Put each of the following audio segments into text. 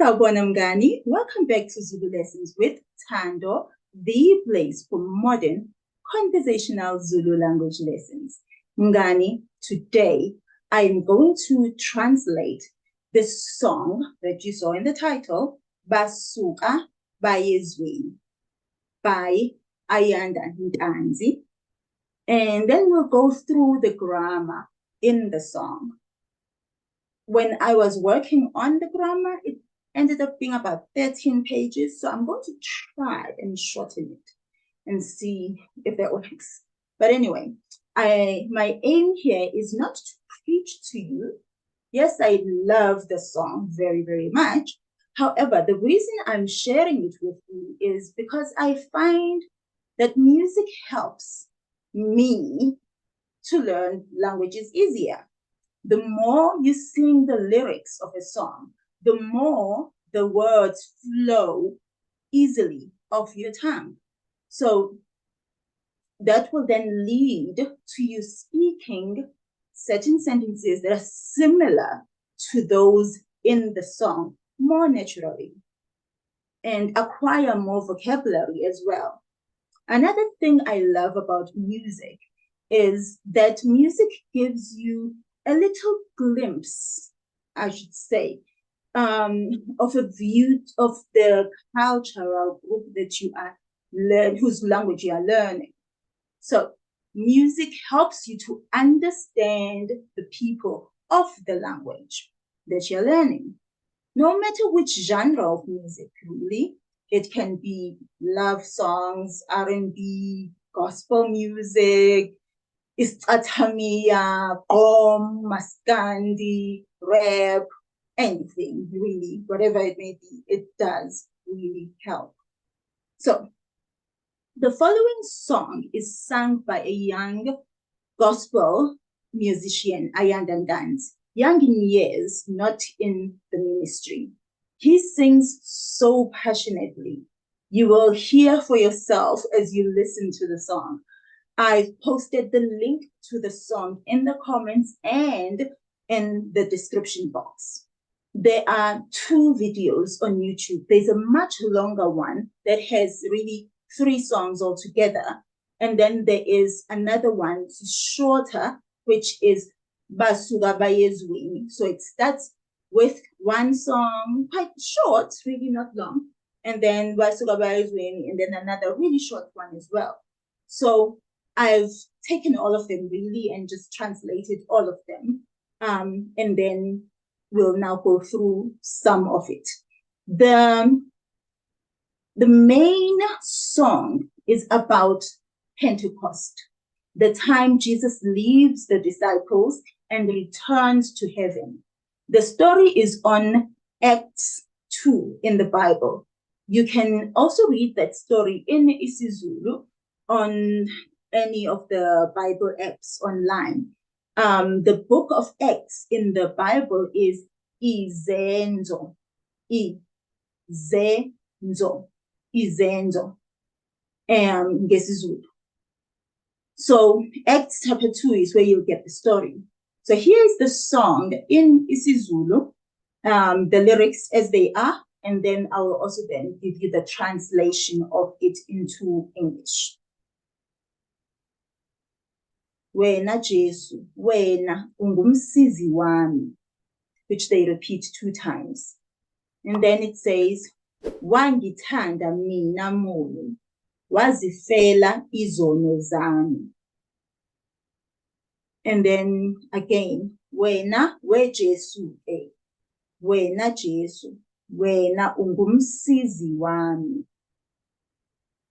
Sawubona mngani, welcome back to Zulu Lessons with Thando, the place for modern conversational Zulu language lessons. Mngani, today I am going to translate this song that you saw in the title, Basuka by Ayanda Ntanzi. And then we'll go through the grammar in the song. When I was working on the grammar, it ended up being about 13 pages. So I'm going to try and shorten it and see if that works. But anyway, my aim here is not to preach to you. Yes, I love the song very, very much. However, the reason I'm sharing it with you is because I find that music helps me to learn languages easier. The more you sing the lyrics of a song, the more the words flow easily off your tongue. So that will then lead to you speaking certain sentences that are similar to those in the song more naturally and acquire more vocabulary as well. Another thing I love about music is that music gives you a little glimpse, I should say, of a view of the cultural group that you are whose language you are learning. So music helps you to understand the people of the language that you're learning. No matter which genre of music, really, it can be love songs, R&B, gospel music, isiXathamia, maskandi, rap, anything really, whatever it may be, it does really help. So the following song is sung by a young gospel musician, Ayanda Ntanzi, young in years, not in the ministry. He sings so passionately. You will hear for yourself as you listen to the song. I've posted the link to the song in the comments and in the description box. There are 2 videos on YouTube. There's a much longer one that has really 3 songs altogether. And then there is another one, shorter, which is Basuka by. So it starts with 1 song, quite short, really not long. And then Basuka by, and then another really short one as well. So I've taken all of them really and just translated all of them. And then we'll now go through some of it. The main song is about Pentecost, the time Jesus leaves the disciples and returns to heaven. The story is on Acts 2 in the Bible. You can also read that story in isiZulu on any of the Bible apps online. The book of Acts in the Bible is Izenzo. Izenzo. NgesiZulu. So Acts chapter 2 is where you'll get the story. So here's the song in isiZulu, the lyrics as they are, and then I will also then give you the translation of it into English. Wena Jesu, wena ungumsizi wami, which they repeat 2 times. And then it says, wangithanda mina Mungu, wazifela izono zami. And then again, wena Jesu, wena Jesu, wena ungumsizi wami.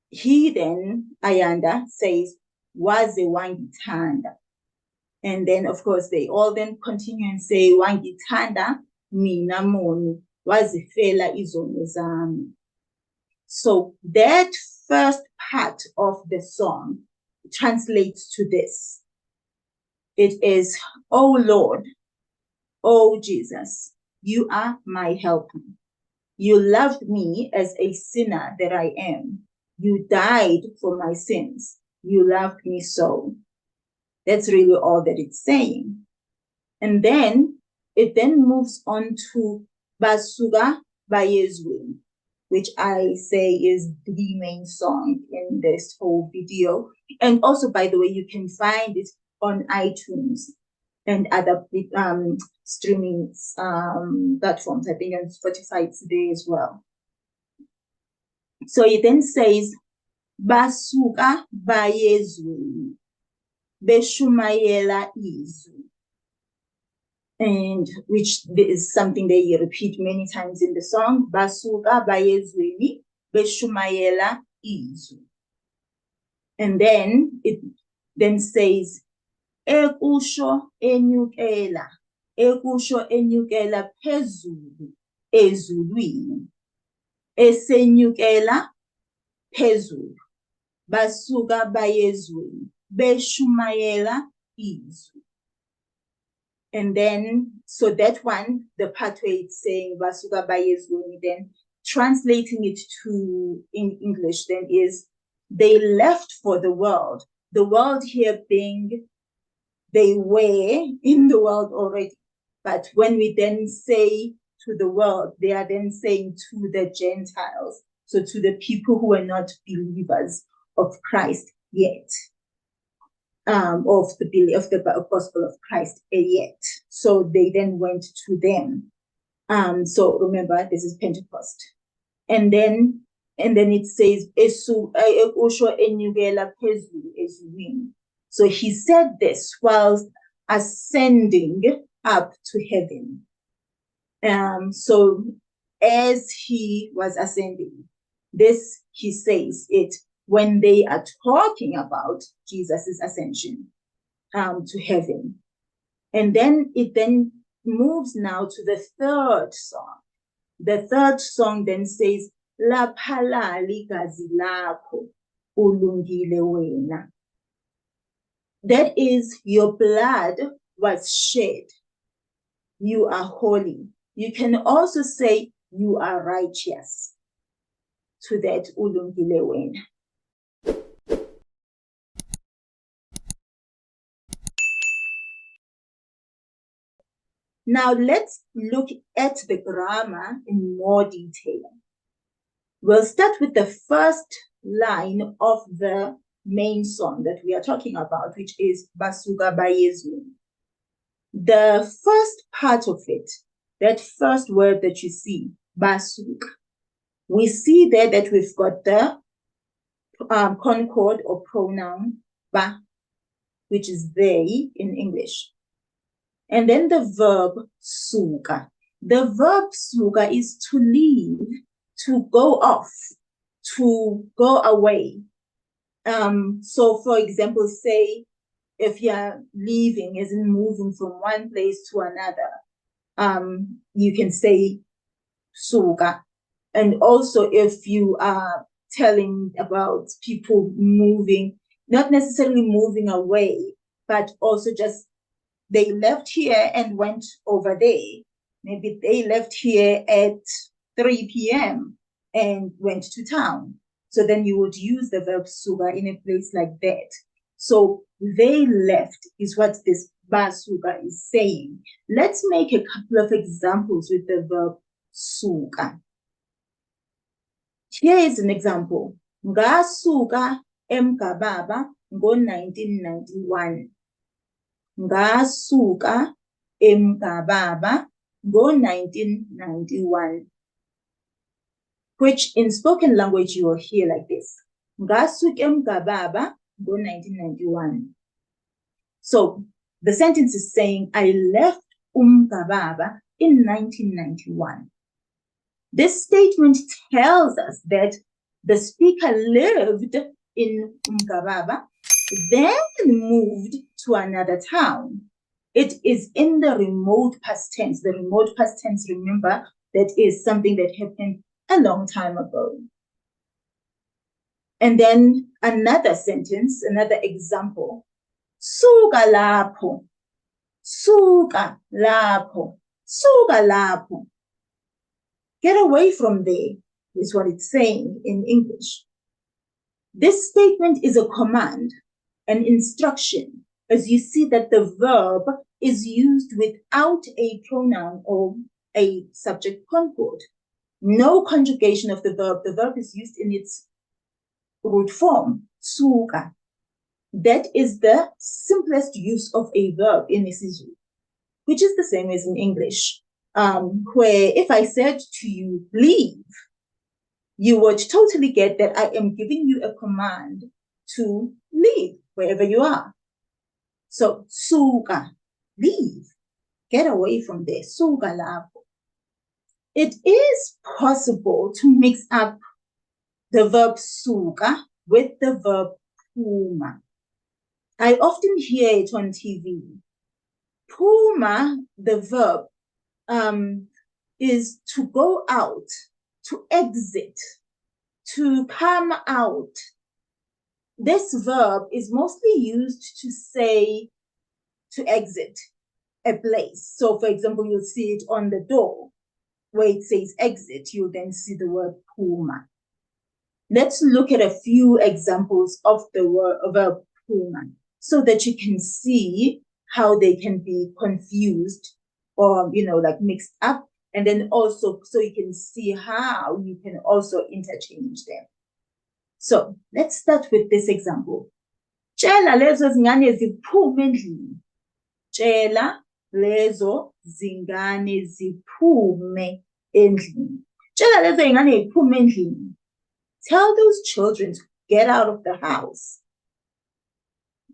He then, Ayanda, says, waze wangithanda. And then, of course, they all then continue and say, wangithanda mina Mungu, wazifela izono zami. So that first part of the song translates to this. It is, oh Lord, oh Jesus, you are my helper. You loved me as a sinner that I am. You died for my sins. You loved me so. That's really all that it's saying. And then it then moves on to Basuka Bayezweni, which I say is the main song in this whole video. And also, by the way, you can find it on iTunes and other streaming platforms. I think on Spotify it's there as well. So it then says, Basuka bayezweni, beshumayela izwi. And which is something that you repeat many times in the song. Basuka bayezweni, beshumayela izwi. And then it then says, ekusho enyukela phezulu ezulwini, esenyukela phezulu, basuka bayezweni, beshumayela izwi. And then, so that one, the part where it's saying basuka bayezweni, then translating it to in English then is, they left for the world. The world here being, they were in the world already. But when we then say to the world, they are then saying to the Gentiles, so to the people who are not believers of Christ yet, of the gospel of Christ yet. So they then went to them. So remember, this is Pentecost. And then it says, so he said this whilst ascending up to heaven. So as he was ascending, this he says it when they are talking about Jesus' ascension to heaven. And then it then moves now to the third song. The third song then says, La palali gazi lakho ulungile wena. That is, your blood was shed. You are holy. You can also say you are righteous. To that ulungile wena. Now let's look at the grammar in more detail. We'll start with the first line of the main song that we are talking about, which is Basuka bayezweni. The first part of it, that first word that you see, Basuka, we see there that we've got the concord or pronoun ba, which is they in English. And then the verb suka. The verb suka is to leave, to go off, to go away. So for example, say if you're leaving, as in moving from one place to another, you can say suka. And also if you are telling about people moving, not necessarily moving away, but also just they left here and went over there. Maybe they left here at 3 p.m. and went to town. So then you would use the verb suka in a place like that. So they left is what this basuka is saying. Let's make a couple of examples with the verb suka. Here is an example. Ngasuka emgababa ngo-1991. Ngasuka emgababa ngo-1991. Which in spoken language you will hear like this. Ngasuka emgababa ngo-1991. So the sentence is saying, I left umgababa in 1991. This statement tells us that the speaker lived in Umgababa, then moved to another town. It is in the remote past tense. The remote past tense, remember, that is something that happened a long time ago. And then another sentence, another example. Suka lapho, suka lapho, suka lapho. Get away from there, is what it's saying in English. This statement is a command, an instruction, as you see that the verb is used without a pronoun or a subject concord. no conjugation of the verb. The verb is used in its root form, suka. That is the simplest use of a verb in isiZulu, which is the same as in English, where if I said to you, leave, you would totally get that I am giving you a command to leave wherever you are. So, suka, leave, get away from there, suka lapho. It is possible to mix up the verb suka with the verb phuma. I often hear it on TV. Phuma, the verb, is to go out, to exit, to come out. This verb is mostly used to say to exit a place. So, for example, you'll see it on the door where it says exit. You'll then see the word phuma. Let's look at a few examples of the verb phuma so that you can see how they can be confused or, like mixed up. And then also, so you can see how you can also interchange them. So let's start with this example. Tshela lezo zingane ziphume endlini. Tshela lezo zingane ziphume endlini. Tshela lezo zingane ziphume endlini. Tell those children to get out of the house.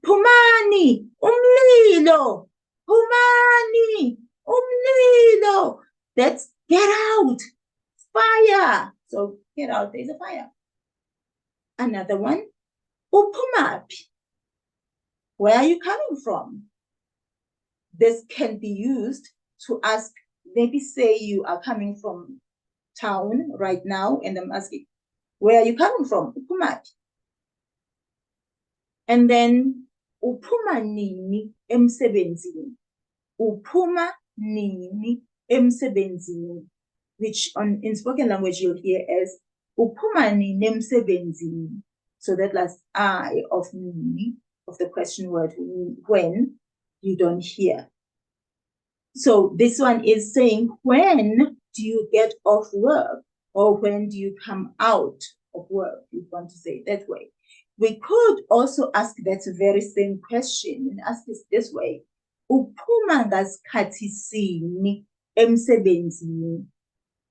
Phumani, umlilo. Phumani, umlilo. That's get out. Fire. So get out, there's a fire. Another one, uphumaphi. Where are you coming from? This can be used to ask, maybe say you are coming from town right now, and I'm asking, where are you coming from? Uphumaphi. And then, uphuma nini emsebenzini. Uphuma nini emsebenzini, which in spoken language you'll hear as uphuma nini emsebenzini. So that last I of nini, of the question word when, you don't hear. So this one is saying, when do you get off work? Or when do you come out of work? You want to say it that way. We could also ask that very same question and ask it this way. Uphuma ngasikhathi sini emsebenzini.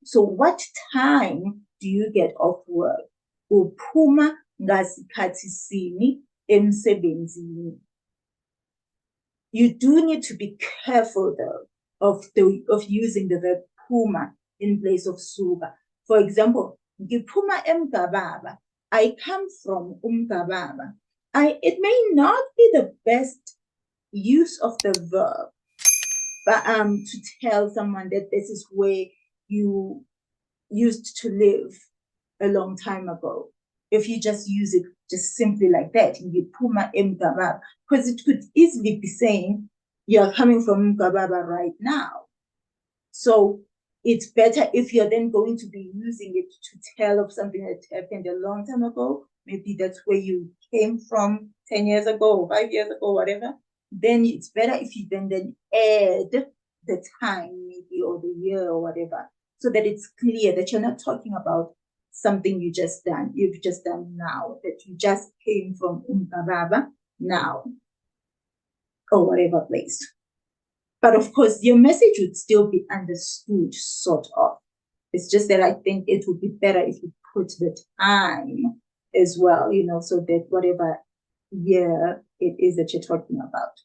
So what time do you get off work? Uphuma ngasikhathi sini emsebenzini. You do need to be careful though of using the verb phuma in place of suka. For example, ngiphuma emgababa. I come from umgababa. It may not be the best use of the verb, but to tell someone that this is where you used to live a long time ago. If you just use it just simply like that, ngiphuma emgababa, because it could easily be saying you're coming from umgababa right now. So it's better if you're then going to be using it to tell of something that happened a long time ago. Maybe that's where you came from 10 years ago, or 5 years ago, whatever. Then it's better if you then add the time, maybe, or the year or whatever, so that it's clear that you're not talking about something you've just done now, that you just came from umgababa now, or whatever place. But of course, your message would still be understood, sort of. It's just that I think it would be better if you put the time as well, so that whatever year it is that you're talking about.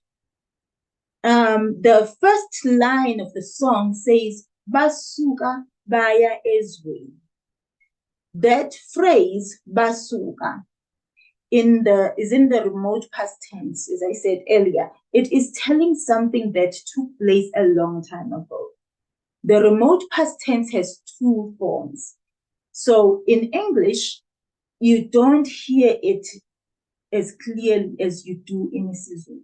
The first line of the song says, Basuka baya ezweni. That phrase, Basuka, is in the remote past tense, as I said earlier. It is telling something that took place a long time ago. The remote past tense has two forms. So in English, you don't hear it as clearly as you do in isiZulu.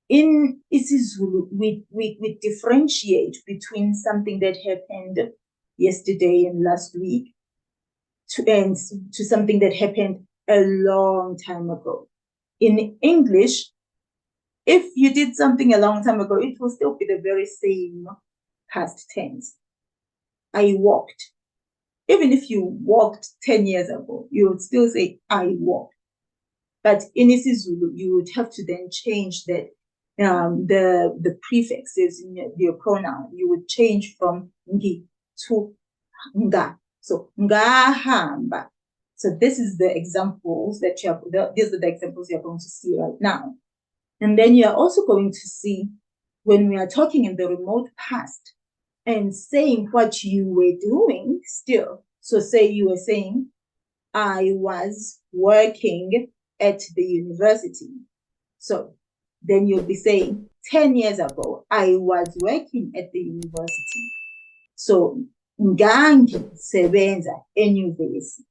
In isiZulu, we differentiate between something that happened yesterday and last week to something that happened a long time ago. In English, if you did something a long time ago, it will still be the very same past tense. I walked. Even if you walked 10 years ago, you would still say, I walked. But in isiZulu, you would have to then change that the prefixes in your pronoun. You would change from ngi to nga. So ngahamba. So this is the examples that these are the examples you're going to see right now. And then you're also going to see when we are talking in the remote past and saying what you were doing still. So say you were saying, I was working at the university. So then you'll be saying, 10 years ago, I was working at the university. So ngangi sebenza enyuvesi.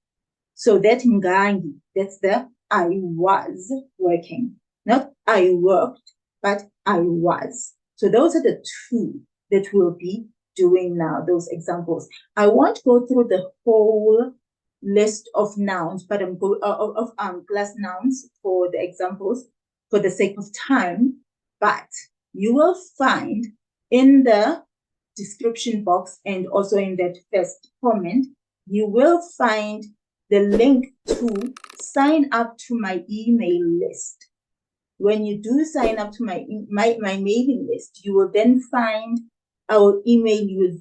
So that ngangi, that's the I was working. Not I worked, but I was. So those are the two that we'll be doing now, those examples. I won't go through the whole list of nouns, but I'm going of class nouns for the examples for the sake of time. But you will find in the description box and also in that first comment, you will find the link to sign up to my email list. When you do sign up to my mailing list, you will then find I will email you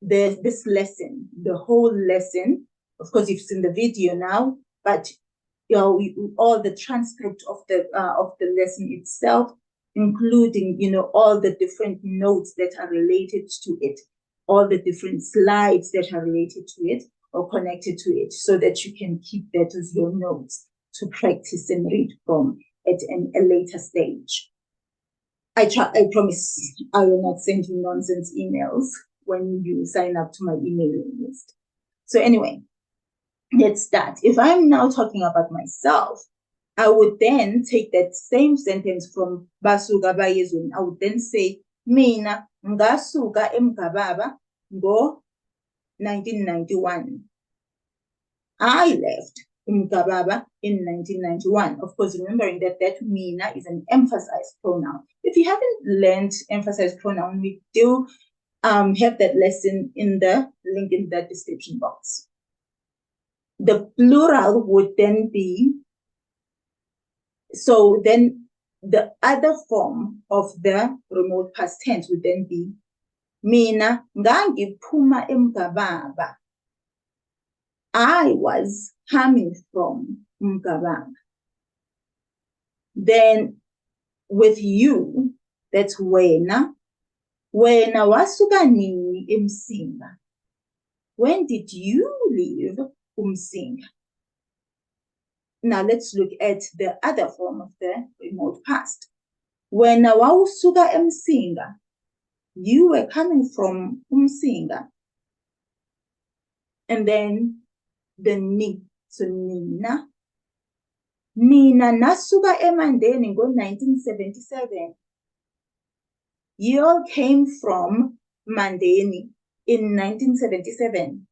this lesson, the whole lesson. Of course, you've seen the video now, but all the transcript of the lesson itself, including all the different notes that are related to it, all the different slides that are related to it or connected to it, so that you can keep that as your notes to practice and read from at a later stage. I promise I will not send you nonsense emails when you sign up to my emailing list. So anyway, let's start. If I'm now talking about myself, I would then take that same sentence from Basuka bayezweni. I would then say, mina ngasuka eMgababa ngo 1991. I left Mgababa in 1991. Of course, remembering that mina is an emphasized pronoun. If you haven't learned emphasized pronoun, we do have that lesson in the link in the description box. The plural would then be, so then the other form of the remote past tense would then be, mina ngangiphuma eMgababa. I was coming from Mgababa. Then with you, that's wena. Wena wasuka nini eMsinga? When did you leave Umsinga? Now let's look at the other form of the remote past. Wena wawusuka eMsinga. You were coming from Umsinga. And then the ni, so nina. Nina nasuka eMandeni ngo 1977. You all came from Mandeni in 1977.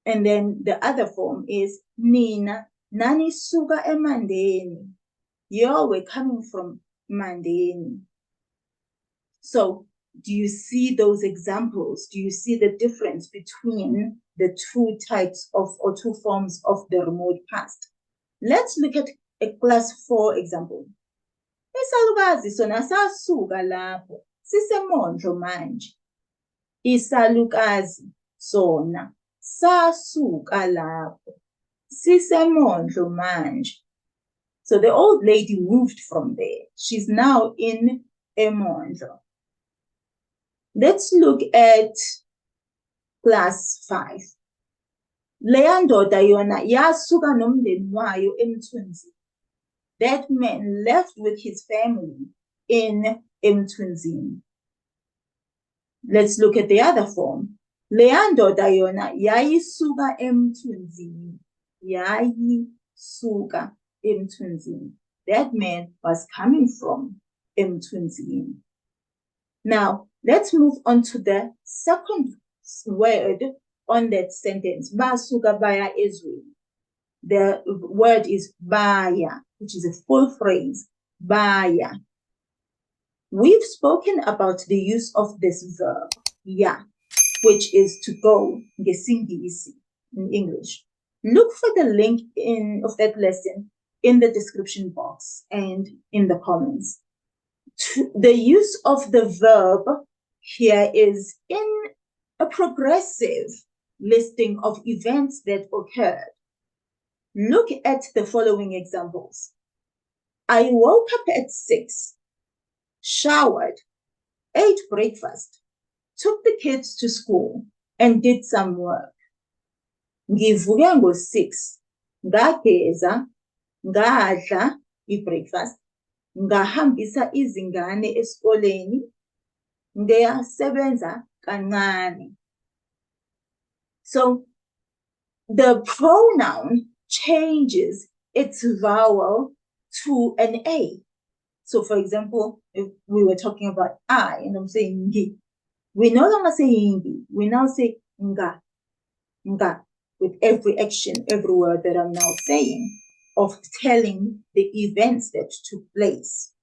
And then the other form is nina nani suka eMandeni. You all were coming from Mandeni. So do you see those examples? Do you see the difference between the two types of or two forms of the remote past? Let's look at a class 4 example. Isalukazi sona sasuka lapho sisemondlo manje. Isalukazi sona sasuka lapho sisemondlo manje. So the old lady moved from there. She's now in Emondlo. Let's look at class 5. Leya ndoda yona yasuka nomndeni wayo eMthunzi. That man left with his family in eMthunzini. Let's look at the other form. Leya ndoda yona yayisuka eMthunzini. Yayisuka eMthunzini. That man was coming from eMthunzini. Now, let's move on to the second word on that sentence. Basuka baya ezweni. The word is baya, which is a full phrase. Baya. We've spoken about the use of this verb, ya. which is to go, ngesingisi in English. Look for the link of that lesson in the description box and in the comments. The use of the verb here is in a progressive listing of events that occurred. Look at the following examples. I woke up at 6, showered, ate breakfast, took the kids to school, and did some work. Ngivuke ngo-6, ngageza, ngadla i-breakfast, ngahambisa izingane esikoleni, ngiyasebenza kancane. So the pronoun changes its vowel to an A. So for example, if we were talking about I and I'm saying ngi, we no longer say ngi, we now say nga, with every action, every word that I'm now saying, of telling the events that took place.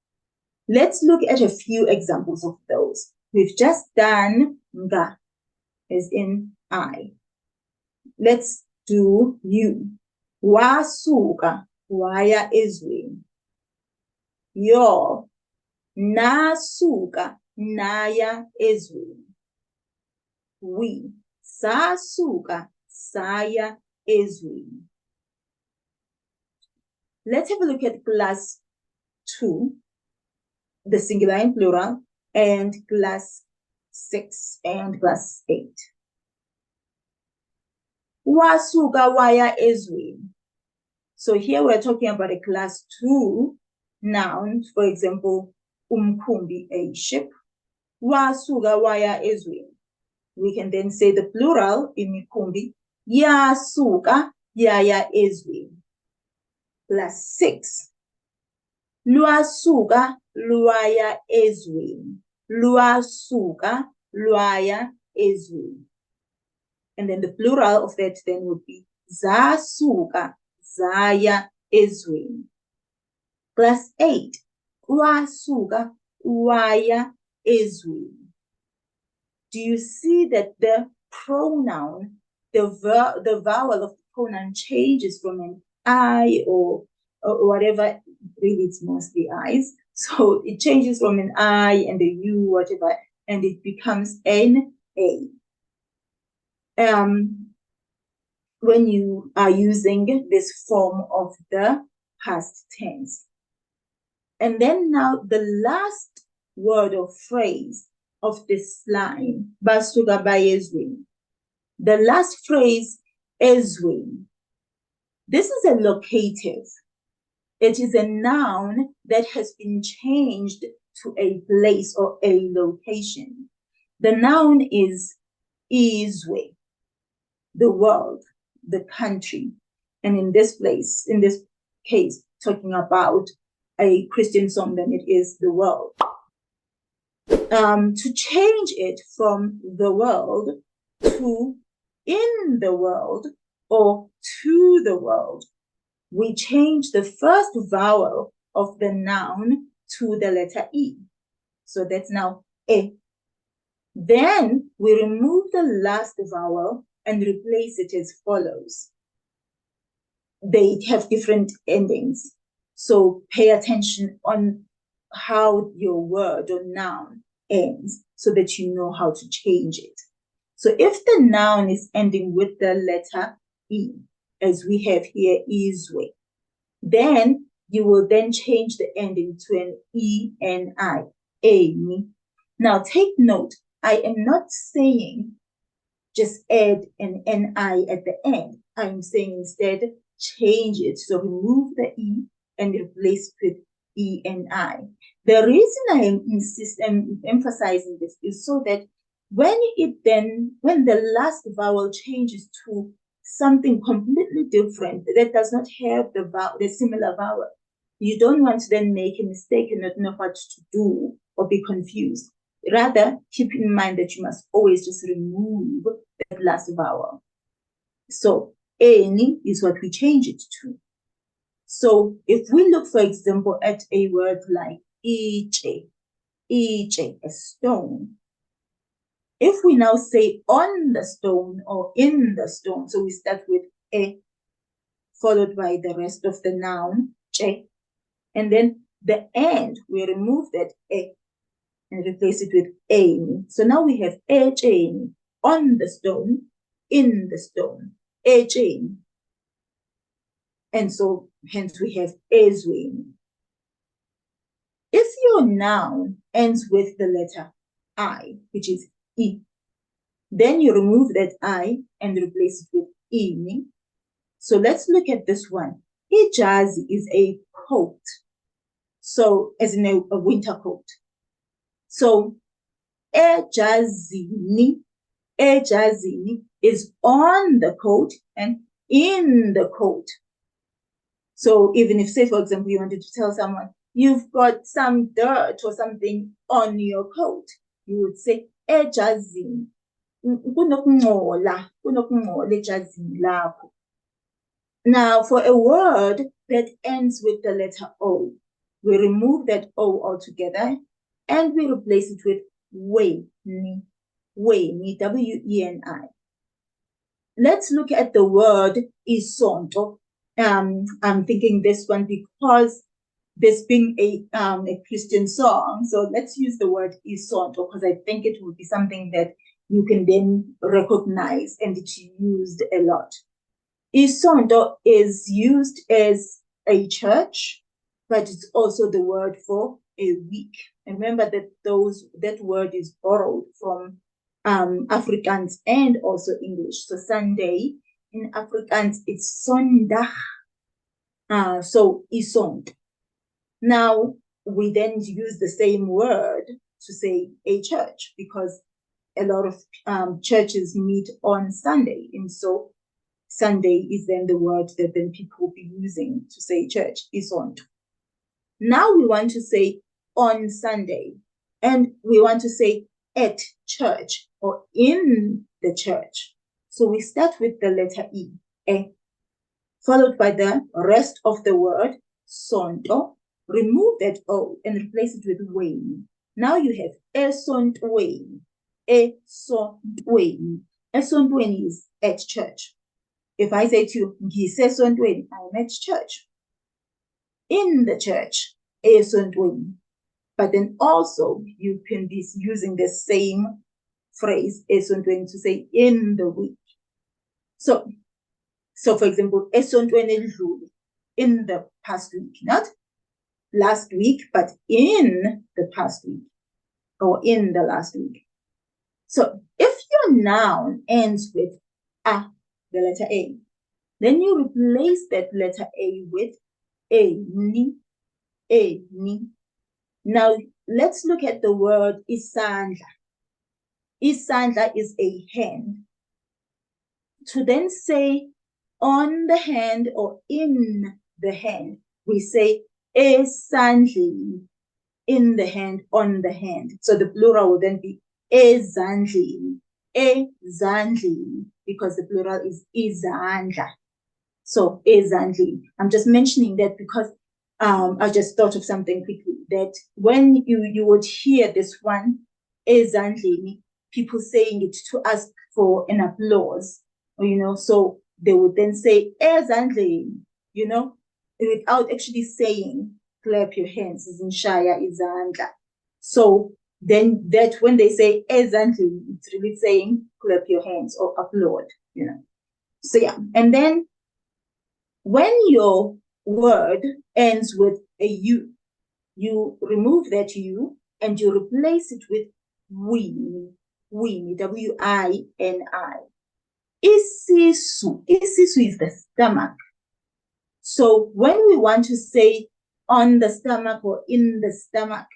Let's look at a few examples of those. We've just done nga, as in I. Let's do you. Wasuka, waya ezweni. Yo, nasuka, naya ezweni. We, sasuka, saya ezweni. Let's have a look at class 2, the singular and plural, and class 6 and class 8. Wasuka waya ezweni. So here we're talking about a class 2 noun, for example, umkhumbi, a ship. Wasuka waya ezweni. We can then say the plural in mikhumbi, yasuka yaya ezweni. Class 6. Lwasuka lwaya ezweni. Lwasuka lwaya ezweni. And then the plural of that then would be zasuka zaya ezweni. Class 8. Wasuka waya ezweni. Do you see that the pronoun, the vowel of the pronoun changes from an I or whatever, really it's mostly I's. So it changes from an I and a U, whatever, and it becomes an A. When you are using this form of the past tense. And then now the last word or phrase of this line, Basuka bayezweni. The last phrase, ezweni. This is a locative. It is a noun that has been changed to a place or a location. The noun is izwe, the world, the country. And in this case, talking about a Christian song, then it is the world. To change it from the world to in the world or to the world, we change the first vowel of the noun to the letter E. So that's now E. Then we remove the last vowel and replace it as follows. They have different endings. So pay attention on how your word or noun ends so that you know how to change it. So if the noun is ending with the letter E, as we have here, izwe, then you will then change the ending to an E-N-I, eni. Now take note, I am not saying just add an N-I at the end. I'm saying instead change it. So remove the E and replace it with E-N-I. The reason I am emphasizing this is so that when the last vowel changes to something completely different that does not have the similar vowel, you don't want to then make a mistake and not know what to do or be confused. Rather, keep in mind that you must always just remove that last vowel. So, eni is what we change it to. So, if we look, for example, at a word like iche, a stone, If we now say on the stone or in the stone, so we start with a, followed by the rest of the noun, che, and then the end, we remove that a and replace it with a. So now we have a chain on the stone, in the stone, a chain. And so hence we have ezweni. If your noun ends with the letter I, which is E, then you remove that I and replace it with ini. So let's look at this one. Ijazi is a coat. So as in a winter coat. So ejazini is on the coat and in the coat. So even if, say, for example, you wanted to tell someone, you've got some dirt or something on your coat, you would say, ejazini. Now, for a word that ends with the letter O, we remove that O altogether and we replace it with weni, W-E-N-I. Let's look at the word isonto. I'm thinking this one because this being a Christian song, so let's use the word isonto because I think it would be something that you can then recognize and it's used a lot. Isonto is used as a church, but it's also the word for a week. And remember that that word is borrowed from Afrikaans and also English. So Sunday in Afrikaans it's Sondag. So isont. Now we then use the same word to say a church because a lot of churches meet on Sunday, and so Sunday is then the word that then people will be using to say church, isont. Now we want to say on Sunday, and we want to say at church or in the church. So we start with the letter E, followed by the rest of the word, sonto. Remove that O and replace it with weni. Now you have esontweni, esontweni. Esontweni is at church. If I say to you, ngisesontweni, I'm at church. In the church, esontweni. But then also you can be using the same phrase, esontweni, to say in the week. So for example, esontweni Ndlovu, in the past week, not last week, but in the past week or in the last week. So if your noun ends with a, the letter A, then you replace that letter A with a, ni. Now let's look at the word isandla. Isandla is a hand. To then say on the hand or in the hand, we say esandleni, in the hand, on the hand. So the plural will then be ezandleni, because the plural is izandla. So ezandleni. I'm just mentioning that because I just thought of something quickly, that when you would hear this one, ezandleni, people saying it to ask for an applause, so they would then say ezandleni, without actually saying clap your hands, as in shaya izandla. So then that when they say ezandleni, it's really saying clap your hands or applaud, So yeah, and then when your word ends with a U, you remove that U and you replace it with wini, W-I-N-I. Isisu is the stomach. So when we want to say on the stomach or in the stomach,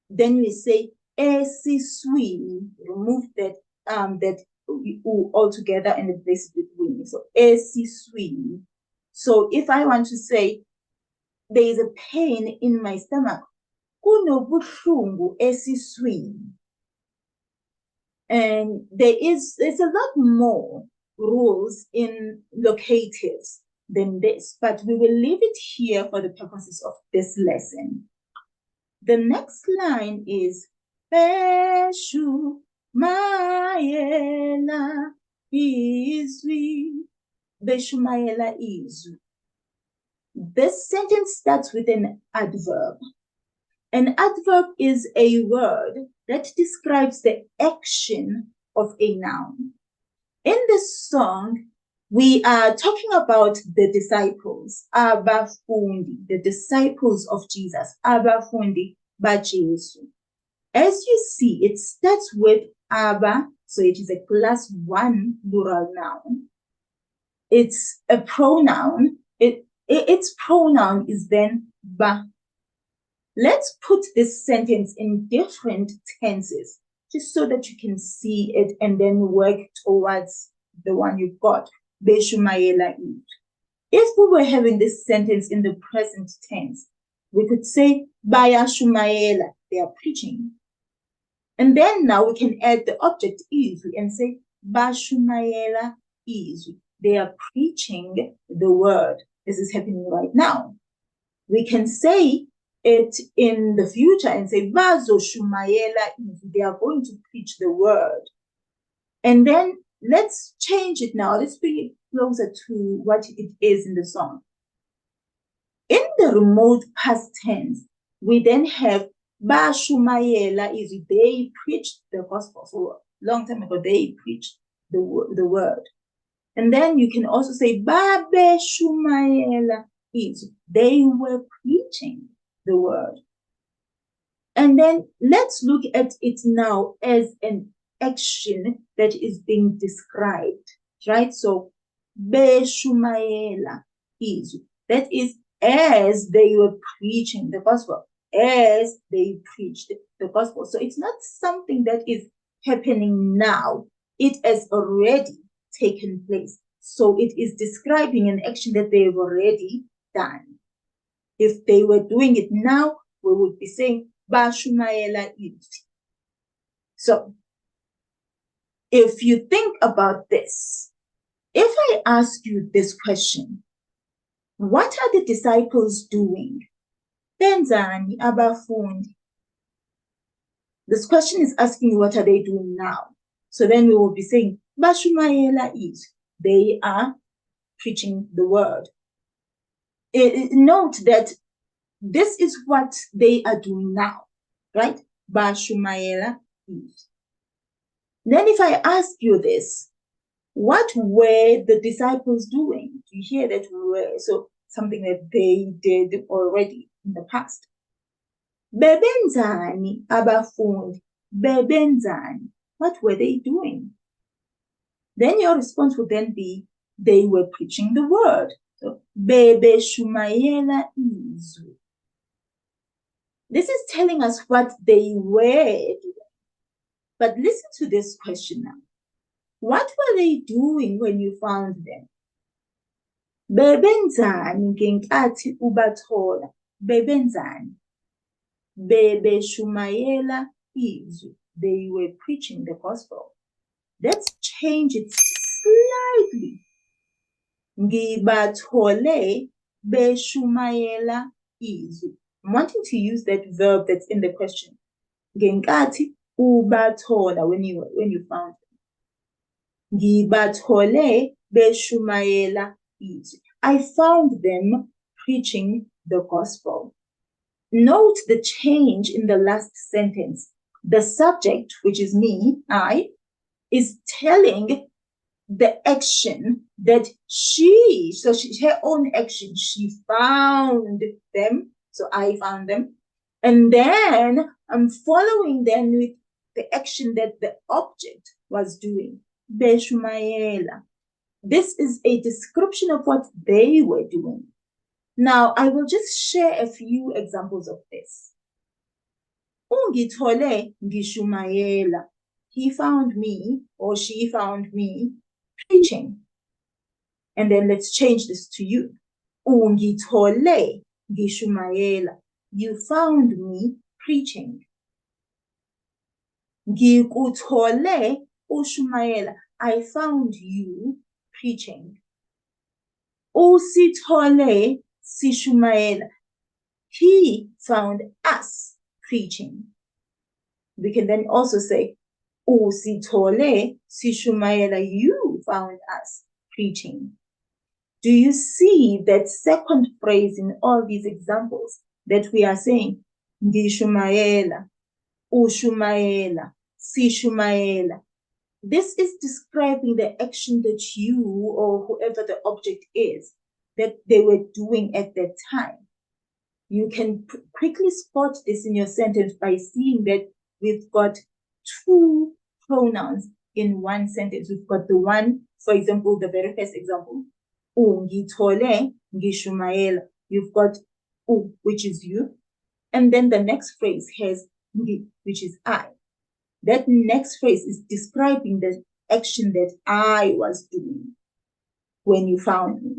then we say esiswini. Remove that U altogether and replace it with wini. So esiswini. So if I want to say there is a pain in my stomach, kunobuhlungu esiswini. And there's a lot more rules in locatives than this, but we will leave it here for the purposes of this lesson. The next line is peshu Mayela izwi. Beshumayela izwi. This sentence starts with an adverb. An adverb is a word that describes the action of a noun. In this song, we are talking about the disciples, abafundi, the disciples of Jesus, abafundi baJesu. As you see, it starts with aba, so it is a class 1 plural noun. It's a pronoun. Its pronoun is then ba. Let's put this sentence in different tenses, just so that you can see it and then work towards the one you've got. Beshumayela izwi. If we were having this sentence in the present tense, we could say bayashumayela, they are preaching. And then now we can add the object izwi and say bashumayela izwi, they are preaching the word. This is happening right now. We can say it in the future and say bazoshumayela izwi, they are going to preach the word. And then let's change it now. Let's bring it closer to what it is in the song. In the remote past tense, we then have bashumayela izwi, they preached the gospel. So a long time ago, they preached the word. And then you can also say babeshumayela izwi, they were preaching the word. And then let's look at it now as an action that is being described, right? So beshumayela izwi, that is as they were preaching the gospel, as they preached the gospel. So it's not something that is happening now. It has already taken place. So it is describing an action that they have already done. If they were doing it now, we would be saying bashumayela izwi. So if you think about this, if I ask you this question, what are the disciples doing? Benzani abafundi. This question is asking you, what are they doing now? So then we will be saying bashumayela izwi, they are preaching the word. Note that this is what they are doing now, right? Bashumayela izwi. Then if I ask you this, what were the disciples doing? You hear that were, so something that they did already in the past. Bebenzani abafundi, bebenzani. What were they doing? Then your response would then be, they were preaching the word. So, bebeshumayela izwi. This is telling us what they were doing. But listen to this question now. What were they doing when you found them? Bebenzani ngenkathi ubathola? Bebenzani. Bebeshumayela izwi. They were preaching the gospel. Let's change it slightly. Ngibathole beshumayela izwi. I'm wanting to use that verb that's in the question. Ngenkathi ubathola, when you found them. Ngibathole beshumayela izwi. I found them preaching the gospel. Note the change in the last sentence. The subject, which is me, I, is telling the action that her own action, she found them. So I found them. And then I'm following them with the action that the object was doing. Beshumayela. This is a description of what they were doing. Now, I will just share a few examples of this. Ungithole ngishumayela. He found me, or she found me, preaching. And then let's change this to you. Ungithole ngishumayela. You found me preaching. Ngikuthole ushumayela. I found you preaching. Usithole sishumayela. He found us preaching. We can then also say, Usithole sishumayela, you found us preaching. Do you see that second phrase in all these examples that we are saying? Ngishumayela, ushumayela, sishumayela. This is describing the action that you or whoever the object is that they were doing at that time. You can quickly spot this in your sentence by seeing that we've got two pronouns in one sentence. We've got the one, for example, the very first example, ngithole ngishumayela. You've got u, which is you, and then the next phrase has ngi, which is I. That next phrase is describing the action that I was doing when you found me.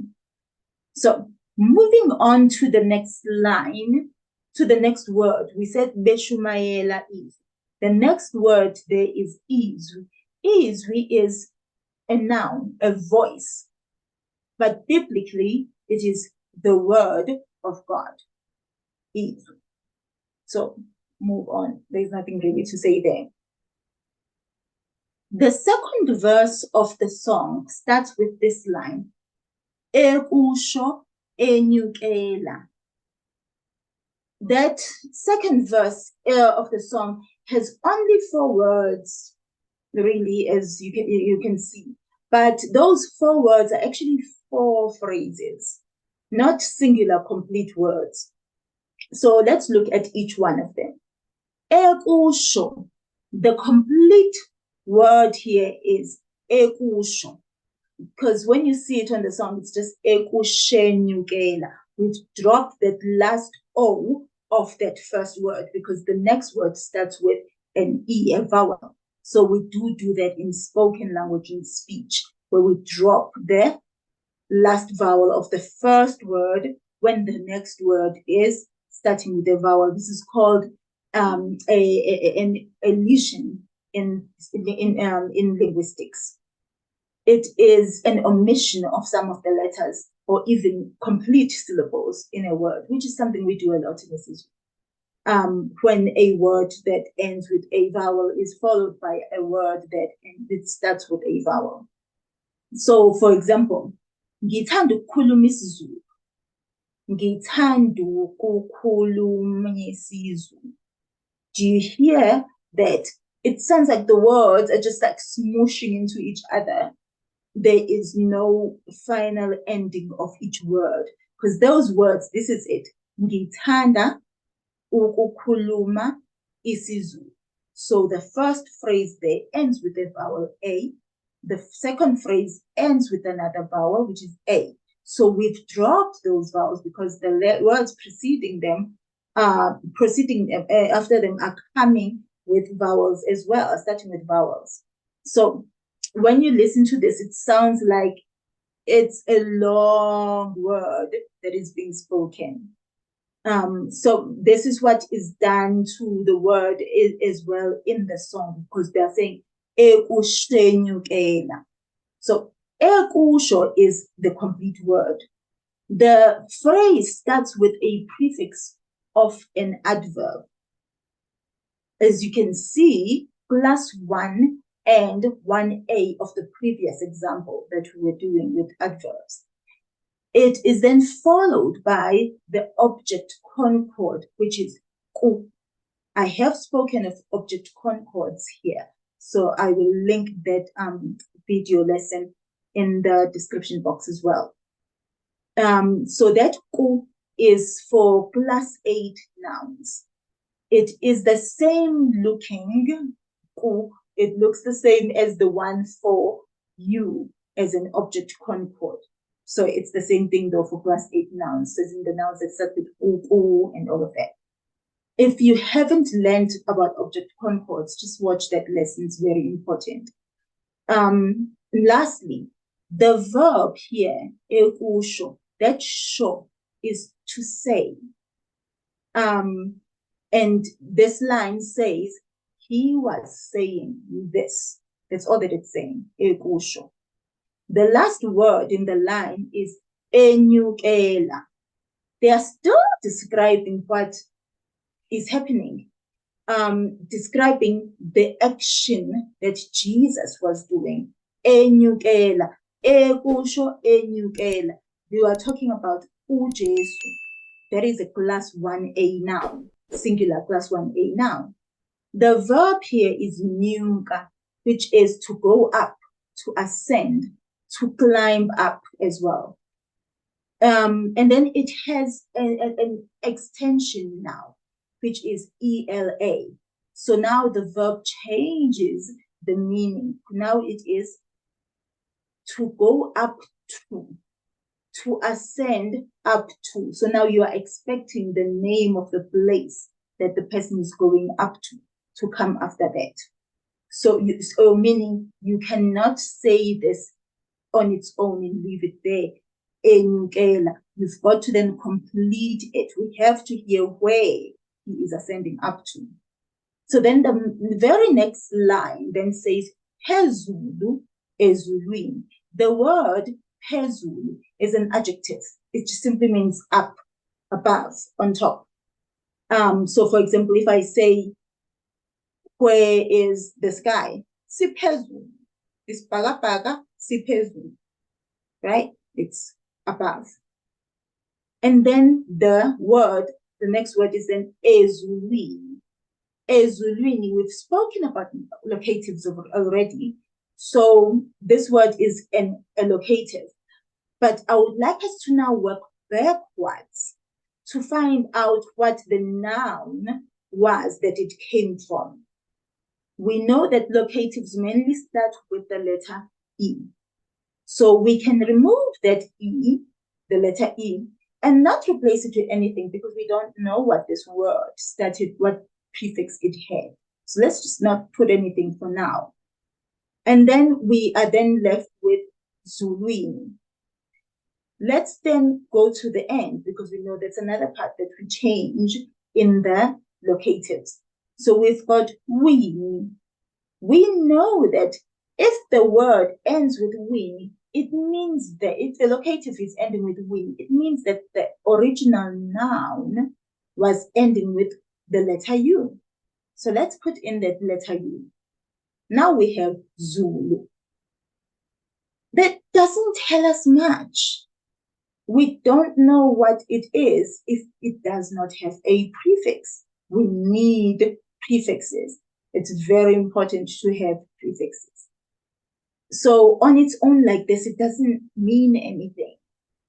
So moving on to the next line, to the next word, we said beshumayela is. The next word there is izwi. Izwi is a noun, a voice, but biblically it is the word of God. Izwi. So move on. There's nothing really to say there. The second verse of the song starts with this line, ekusho enyukela. That second verse of the song has only 4 words, really, as you can see. But those 4 words are actually 4 phrases, not singular complete words. So let's look at each one of them. Ekusho, the complete word here is ekusho, because when you see it on the song, it's just ekushenyukela. We've dropped that last O of that first word because the next word starts with an E, a vowel. So we do that in spoken language, in speech, where we drop the last vowel of the first word when the next word is starting with a vowel. This is called an elision in linguistics. It is an omission of some of the letters or even complete syllables in a word, which is something we do a lot in isiZulu. When a word that ends with a vowel is followed by a word that starts with a vowel. So, for example, ngithanda ukukhuluma isiZulu. Ngithanda ukukhuluma isiZulu. Do you hear that? It sounds like the words are just like smooshing into each other. There is no final ending of each word, because those words, this is it. Ngithanda ukukhuluma isiZulu. So the first phrase there ends with the vowel A. The second phrase ends with another vowel, which is A. So we've dropped those vowels because the words preceding them, after them are coming with vowels as well, starting with vowels. So when you listen to this, it sounds like it's a long word that is being spoken. So this is what is done to the word as well in the song, because they're saying ekushenyukela. So ekusho is the complete word. The phrase starts with a prefix of an adverb. As you can see, +1 and 1a of the previous example that we were doing with adverbs. It is then followed by the object concord, which is ku. I have spoken of object concords here, so I will link that video lesson in the description box as well. So that ku is for +8 nouns. It is the same looking ku. It looks the same as the one for you as an object concord. So it's the same thing though for +8 nouns. So it's in the nouns that start with u and all of that. If you haven't learned about object concords, just watch that lesson. It's very important. Lastly, the verb here, ekusho, that sho is to say. And this line says, he was saying this. That's all that it's saying, ekusho. The last word in the line is enyukela. They are still describing what is happening. describing the action that Jesus was doing. Enyukela, ekusho enyukela. We are talking about uJesu. That is a class 1A noun, singular class 1A noun. The verb here is nyuka, which is to go up, to ascend, to climb up as well. And then it has an extension now, which is ELA. So now the verb changes the meaning. Now it is to go up to ascend up to. So now you are expecting the name of the place that the person is going up to come after that. So meaning you cannot say this on its own and leave it there. You've got to then complete it. We have to hear where he is ascending up to. So then the very next line then says, Phezulu ezulwini. The word phezulu is an adjective. It just simply means up, above, on top. So for example, if I say, where is the sky? Siphezulu. Isibhakabhaka siphezulu. Right? It's above. And then the next word is then ezulwini. Ezulwini, we've spoken about locatives already. So this word is a locative. But I would like us to now work backwards to find out what the noun was that it came from. We know that locatives mainly start with the letter E. So we can remove that E, the letter E, and not replace it with anything because we don't know what this word started, what prefix it had. So let's just not put anything for now. And then we are then left with Zulwini. Let's then go to the end because we know that's another part that we change in the locatives. So we've got we. We know that if the word ends with we, it means that if the locative is ending with we, it means that the original noun was ending with the letter U. So let's put in that letter U. Now we have Zulu. That doesn't tell us much. We don't know what it is if it does not have a prefix. We need prefixes. It's very important to have prefixes. So on its own like this, it doesn't mean anything,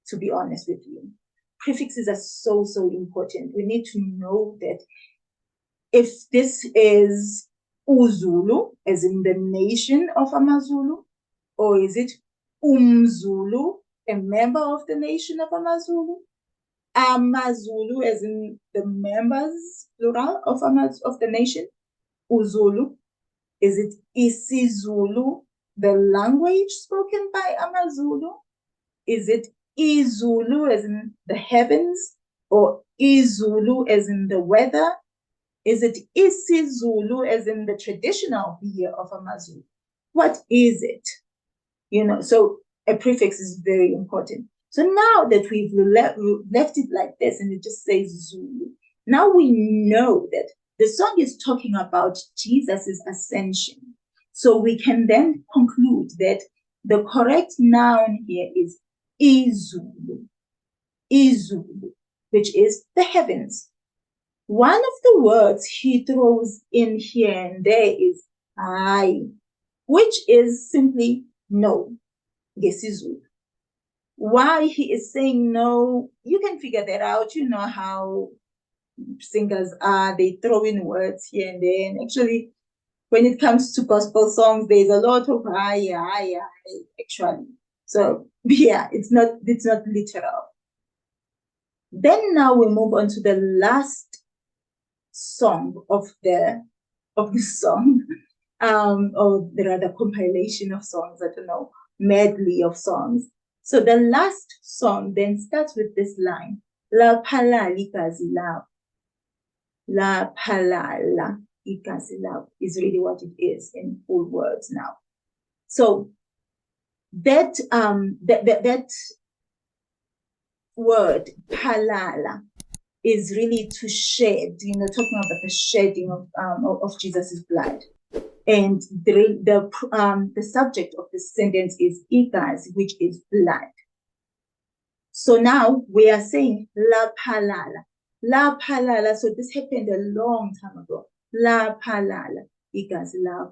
to be honest with you. Prefixes are so, so important. We need to know that if this is uZulu, as in the nation of AmaZulu, or is it umZulu, a member of the nation of AmaZulu, AmaZulu, as in the members, plural, of the nation, uZulu, is it isiZulu, the language spoken by AmaZulu? Is it iZulu, as in the heavens, or iZulu, as in the weather? Is it isiZulu, as in the traditional beer of AmaZulu? What is it? So a prefix is very important. So now that we've left it like this and it just says Zulu, now we know that the song is talking about Jesus' ascension. So we can then conclude that the correct noun here is iZulu, which is the heavens. One of the words he throws in here and there is I, which is simply no. NgesiZulu. Why he is saying no, you can figure that out. You know how singers are, they throw in words here and there. And actually, when it comes to gospel songs, there's a lot of I, actually. So yeah, it's not literal. Then now we move on to the last song of the song, or rather compilation of songs, I don't know, medley of songs. So the last song then starts with this line, La phalala igazi lawo. La phalala igazi lawo is really what it is in full words now. So that word phalala is really to shed, talking about the shedding of Jesus' blood. And the subject of this sentence is igazi, which is blood. So now we are saying la palala. La palala. So this happened a long time ago. La palala. Igazi la.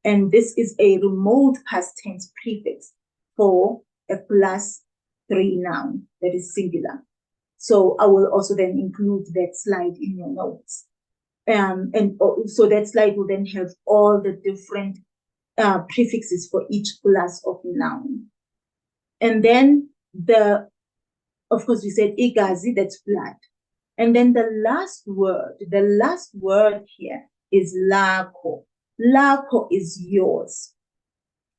And this is a remote past tense prefix for a class 3 noun that is singular. So I will also then include that slide in your notes. So that slide will then have all the different prefixes for each class of noun. And then of course, we said igazi, that's blood. And then the last word here is lakho. Lakho is yours.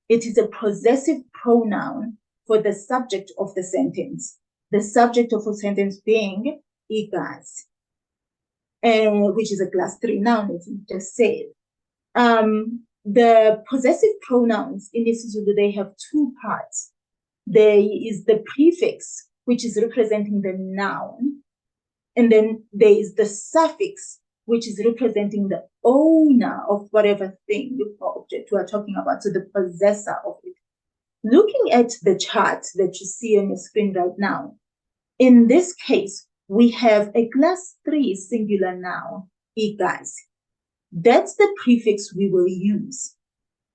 It is a possessive pronoun for the subject of the sentence. The subject of a sentence being igazi, which is a class 3 noun, as we just said. The possessive pronouns in isiZulu, they have two parts. There is the prefix, which is representing the noun. And then there is the suffix, which is representing the owner of whatever thing or object we are talking about, so the possessor of it. Looking at the chart that you see on your screen right now, in this case, we have a class 3 singular noun, igazi. That's the prefix we will use.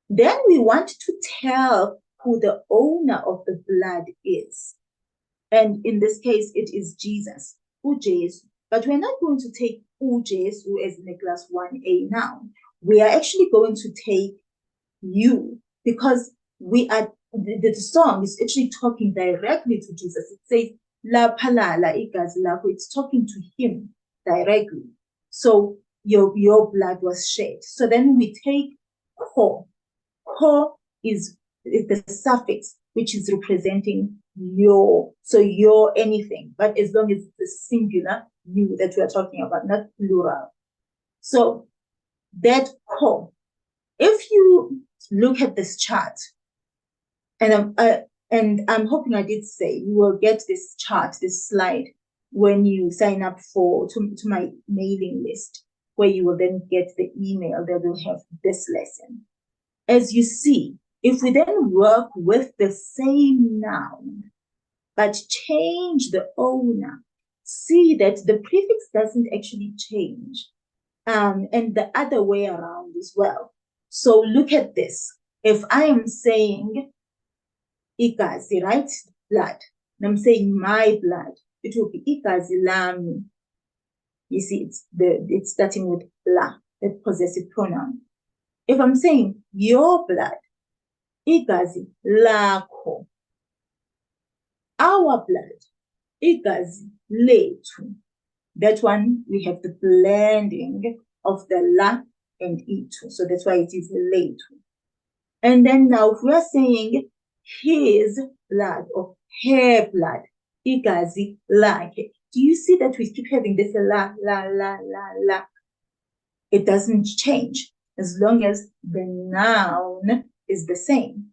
Then we want to tell who the owner of the blood is. And in this case, it is Jesus, uJesu. But we're not going to take uJesu as in a class 1a noun. We are actually going to take you, because the song is actually talking directly to Jesus. It says, La palala igazi lakho. It's talking to him directly. So your blood was shed. So then we take ko. Ko is the suffix, which is representing your. So your anything, but as long as it's the singular you that we are talking about, not plural. So that ko. If you look at this chart, and I'm hoping I did say you will get this chart, this slide, when you sign up to my mailing list, where you will then get the email that will have this lesson. As you see, if we then work with the same noun, but change the owner, see that the prefix doesn't actually change, and the other way around as well. So look at this. If I am saying igazi, right? Blood. And I'm saying my blood, it will be igazi lami. You see, it's starting with la, the possessive pronoun. If I'm saying your blood, igazi lakho. Our blood, igazi lethu. That one, we have the blending of the la and itu. So that's why it is lethu. And then now if we are saying his blood or her blood, igazi lakhe. Do you see that we keep having this la, la, la, la, la? It doesn't change as long as the noun is the same.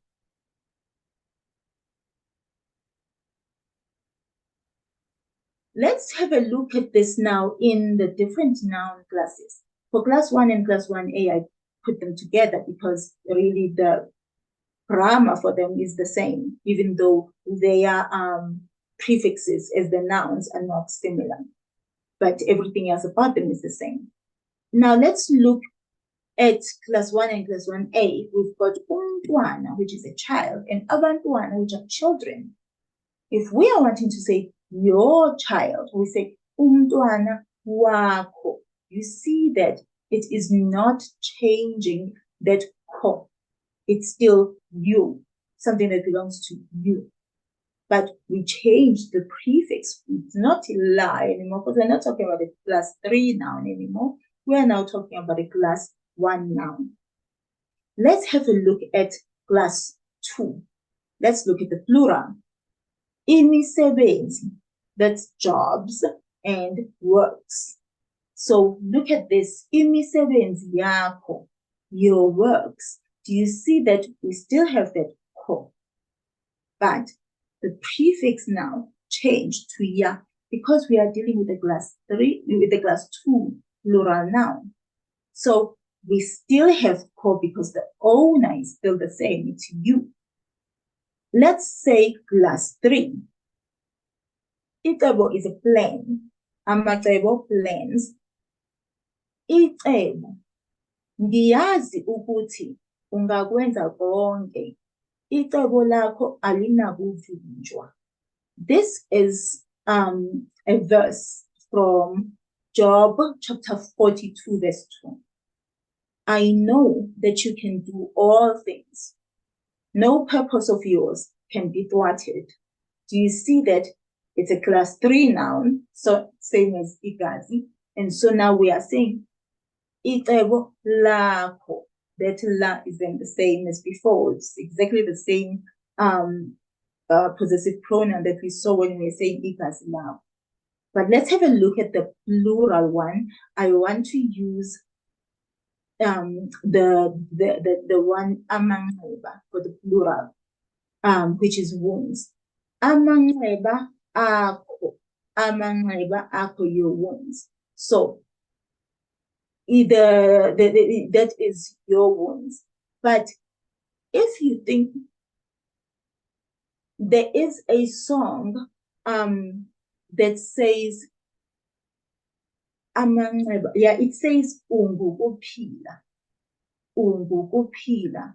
Let's have a look at this now in the different noun classes. For class 1 and class 1a, I put them together because really the grammar for them is the same, even though their prefixes as the nouns are not similar. But everything else about them is the same. Now let's look at class 1 and class 1a. We've got umntwana, which is a child, and abantwana, which are children. If we are wanting to say your child, we say umntwana wakho. You see that it is not changing that ko. It's still you, something that belongs to you. But we changed the prefix. It's not la anymore, because we're not talking about a class 3 noun anymore. We're now talking about a class 1 noun. Let's have a look at class 2. Let's look at the plural. Imisebenzi, that's jobs and works. So look at this. Imisebenzi yakho, your works. Do you see that we still have that ko? But the prefix now changed to ya. because we are dealing with the class 3, with the class 2 plural noun. So we still have ko because the owner is still the same, it's you. Let's say class 3. Icebo is a plan. Amacebo plans. Icebo. Ngiyazi ukuthi ungakwenza konke. Icebo lakho alinakuvinjwa. This is a verse from Job chapter 42 verse 2. I know that you can do all things. No purpose of yours can be thwarted. Do you see that it's a class 3 noun, so same as igazi, and so now we are saying icebo lakho. That la is then the same as before. It's exactly the same possessive pronoun that we saw when we were saying igazi now. But let's have a look at the plural one. I want to use the one amanxeba for the plural, which is wounds. Amanxeba akho, amanxeba akho, your wounds. So that is your wounds. But if you think there is a song that says amanxeba, yeah, it says ungukuphila, ungukuphila,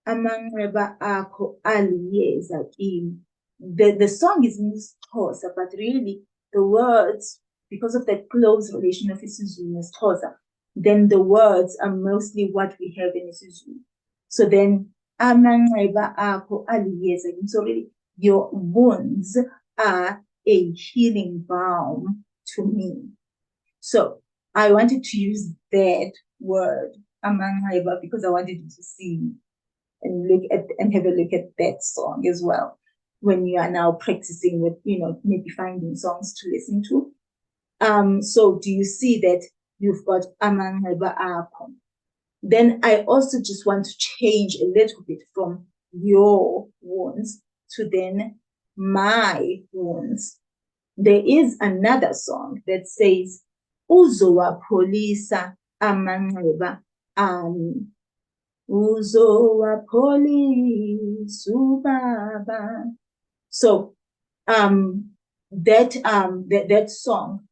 amanxeba akho aliyeza kimi. The song is in isiXhosa, but really the words, because of that close relation of isiZulu and isiXhosa, then the words are mostly what we have in isiZulu. So then amanxeba akho aliyeza kimi. So really your wounds are a healing balm to me. So I wanted to use that word, amanxeba, because I wanted you to see and look at and have a look at that song as well when you are now practicing with, maybe finding songs to listen to. So do you see that you've got amanxeba akho? Then I also just want to change a little bit from your wounds to then my wounds. There is another song that says uzowapholisa amanxeba ami, uzowapholisa ubaba. So that song,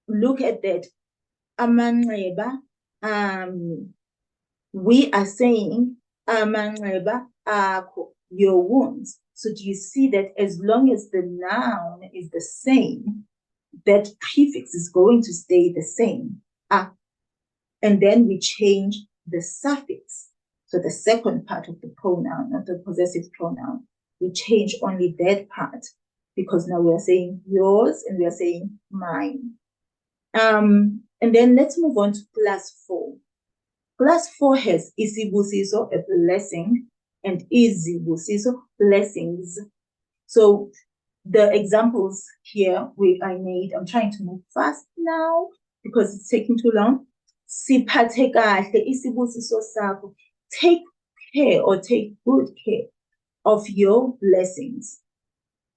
look at that, amanxeba we are saying amanxeba akho, your wounds. So do you see that as long as the noun is the same, that prefix is going to stay the same. And then we change the suffix. So the second part of the pronoun, of the possessive pronoun, we change only that part because now we are saying yours and we are saying mine. And then let's move on to class 4. Class 4 has isibusiso, a blessing, and izibusiso, blessings. So the examples here I made, I'm trying to move fast now because it's taking too long. Siphathe kahle isibusiso sakho. Take care or take good care of your blessings.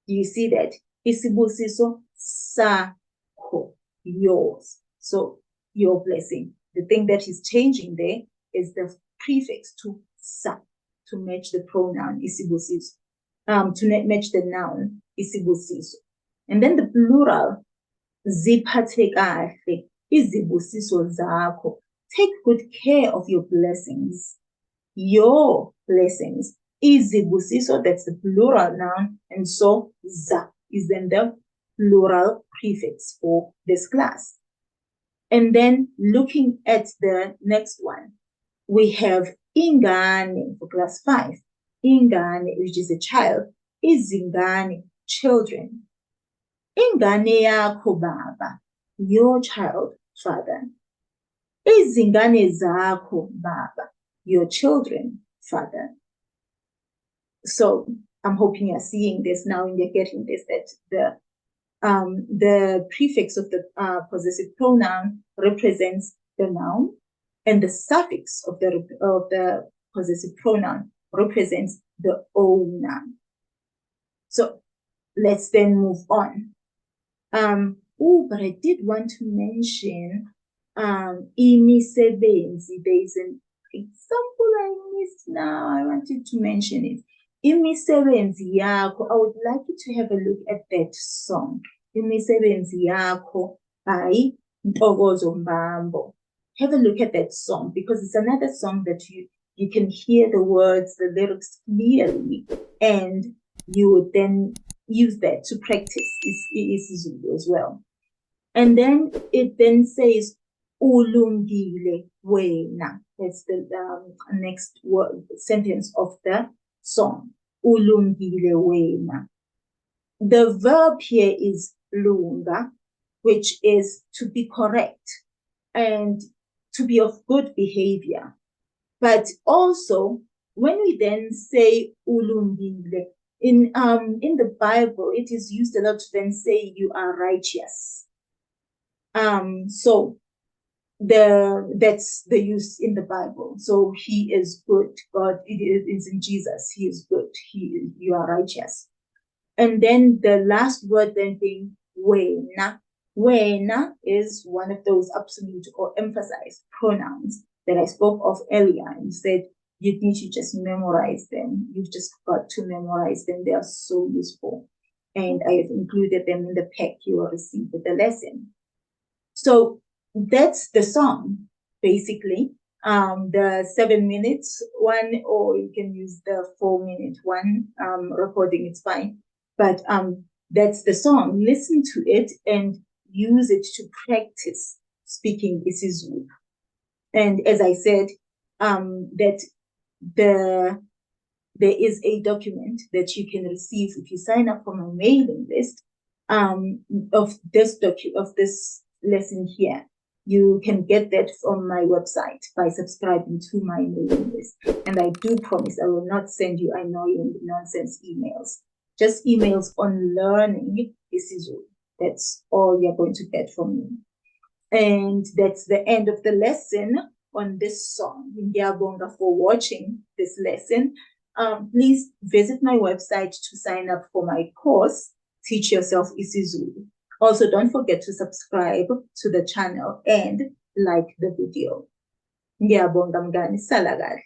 Do you see that? Isibusiso sakho, yours. So your blessing. The thing that is changing there is the prefix to sa, to match the pronoun isibusiso, to match the noun isibusiso. And then the plural, ziphathe kahle izibusiso zakho. Take good care of your blessings. Your blessings. Izibusiso, that's the plural noun, and so za is then the plural prefix for this class. And then looking at the next one, we have ingane for class 5. Ingane, which is a child. Izingane, children. Ingane yakho baba, your child, father. Izingane zakho baba, your children, father. So I'm hoping you're seeing this now and you're getting this, that the prefix of the possessive pronoun represents the noun, and the suffix of the possessive pronoun represents the owner. So let's then move on. But I did want to mention imisebenzi. There's an example I missed now. I wanted to mention it. Imisebenzi yakho. I would like you to have a look at that song. Imisebenzi yakho by Ntokozo Mbambo. Have a look at that song because it's another song that you can hear the words, the lyrics clearly, and you would then use that to practice isiZulu as well. And then it then says ulungile wena. That's the next word sentence of the song. Ulungile wena. The verb here is lunga, which is to be correct and to be of good behavior. But also, when we then say ulungile, in the Bible, it is used a lot to then say you are righteous. So that's the use in the Bible. So he is good. God, it is in Jesus. He is good. You are righteous. And then the last word then being wena. Wena is one of those absolute or emphasized pronouns that I spoke of earlier and said you need to just memorize them. You've just got to memorize them. They are so useful. And I have included them in the pack you will receive with the lesson. So that's the song, basically. The 7 minutes one, or you can use the 4-minute one. Recording, it's fine. But that's the song. Listen to it and use it to practice speaking isiZulu. And as I said, that there is a document that you can receive if you sign up for my mailing list of this lesson here. You can get that from my website by subscribing to my mailing list. And I do promise I will not send you annoying nonsense emails. Just emails on learning isiZulu. That's all you're going to get from me. And that's the end of the lesson on this song. Ngiyabonga for watching this lesson. Please visit my website to sign up for my course, Teach Yourself isiZulu. Also, don't forget to subscribe to the channel and like the video. Ngiyabonga mngani, salagari.